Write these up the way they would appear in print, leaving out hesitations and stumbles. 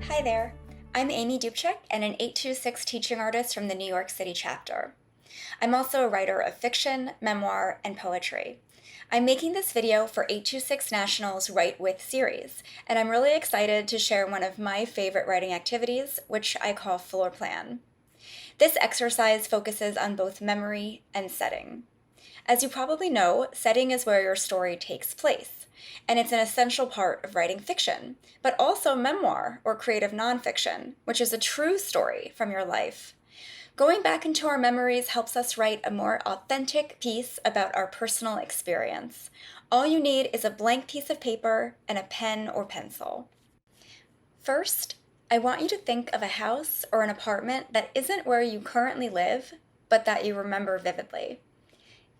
Hi there, I'm Amy Dubchik and an 826 teaching artist from the New York City chapter. I'm also a writer of fiction, memoir, and poetry. I'm making this video for 826 National's Write With series, and I'm really excited to share one of my favorite writing activities, which I call Floor Plan. This exercise focuses on both memory and setting. As you probably know, setting is where your story takes place, and it's an essential part of writing fiction, but also memoir or creative nonfiction, which is a true story from your life. Going back into our memories helps us write a more authentic piece about our personal experience. All you need is a blank piece of paper and a pen or pencil. First, I want you to think of a house or an apartment that isn't where you currently live, but that you remember vividly.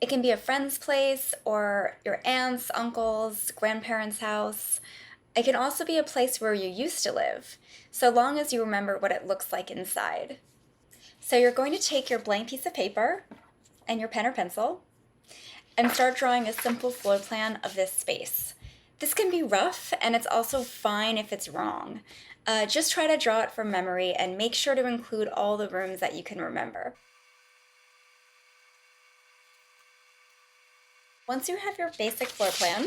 It can be a friend's place or your aunt's, uncle's, grandparents' house. It can also be a place where you used to live, so long as you remember what it looks like inside. So you're going to take your blank piece of paper and your pen or pencil and start drawing a simple floor plan of this space. This can be rough, and it's also fine if it's wrong. Just try to draw it from memory and make sure to include all the rooms that you can remember. Once you have your basic floor plan,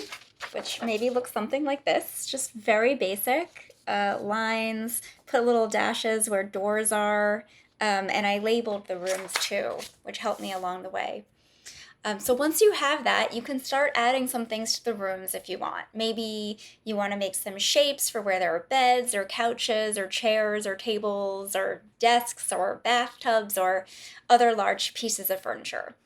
which maybe looks something like this, just very basic, lines, put little dashes where doors are, and I labeled the rooms too, which helped me along the way. So once you have that, you can start adding some things to the rooms if you want. Maybe you want to make some shapes for where there are beds or couches or chairs or tables or desks or bathtubs or other large pieces of furniture.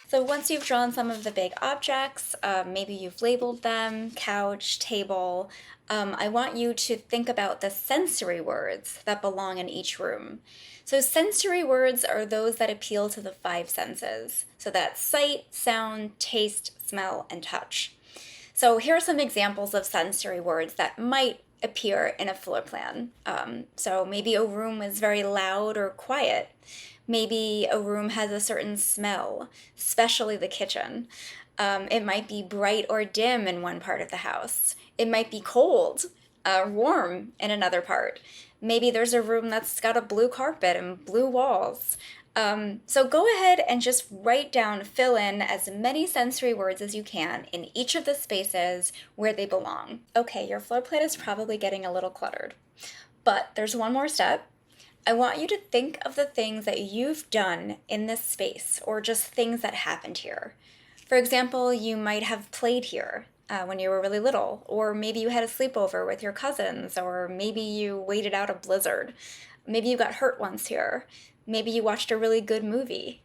So once you've drawn some of the big objects, maybe you've labeled them, couch, table, I want you to think about the sensory words that belong in each room. So sensory words are those that appeal to the five senses. So that's sight, sound, taste, smell, and touch. So here are some examples of sensory words that might appear in a floor plan. So maybe a room is very loud or quiet. Maybe a room has a certain smell, especially the kitchen. It might be bright or dim in one part of the house. It might be cold, warm in another part. Maybe there's a room that's got a blue carpet and blue walls. So go ahead and just write down, fill in as many sensory words as you can in each of the spaces where they belong. Okay, your floor plan is probably getting a little cluttered, but there's one more step. I want you to think of the things that you've done in this space or just things that happened here. For example, you might have played here when you were really little, or maybe you had a sleepover with your cousins, or maybe you waited out a blizzard. Maybe you got hurt once here. Maybe you watched a really good movie.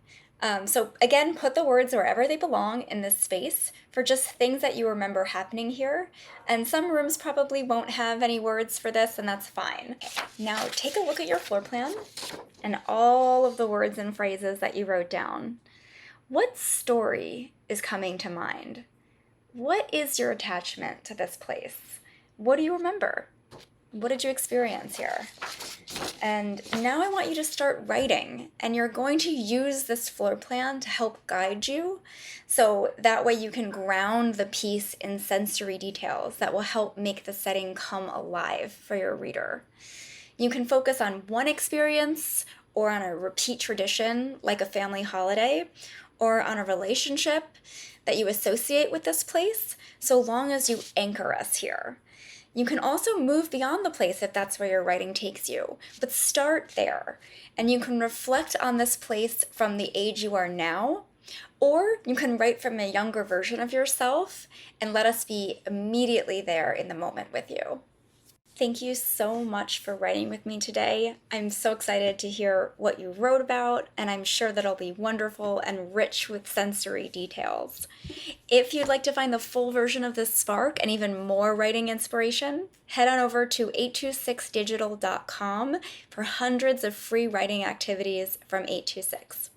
So again, put the words wherever they belong in this space for just things that you remember happening here. And some rooms probably won't have any words for this, and that's fine. Now take a look at your floor plan and all of the words and phrases that you wrote down. What story is coming to mind? What is your attachment to this place? What do you remember? What did you experience here? And now I want you to start writing, and you're going to use this floor plan to help guide you, so that way you can ground the piece in sensory details that will help make the setting come alive for your reader. You can focus on one experience or on a repeat tradition like a family holiday or on a relationship that you associate with this place, so long as you anchor us here. You can also move beyond the place if that's where your writing takes you, but start there. And you can reflect on this place from the age you are now, or you can write from a younger version of yourself and let us be immediately there in the moment with you. Thank you so much for writing with me today. I'm so excited to hear what you wrote about, and I'm sure that it'll be wonderful and rich with sensory details. If you'd like to find the full version of this spark and even more writing inspiration, head on over to 826digital.com for hundreds of free writing activities from 826.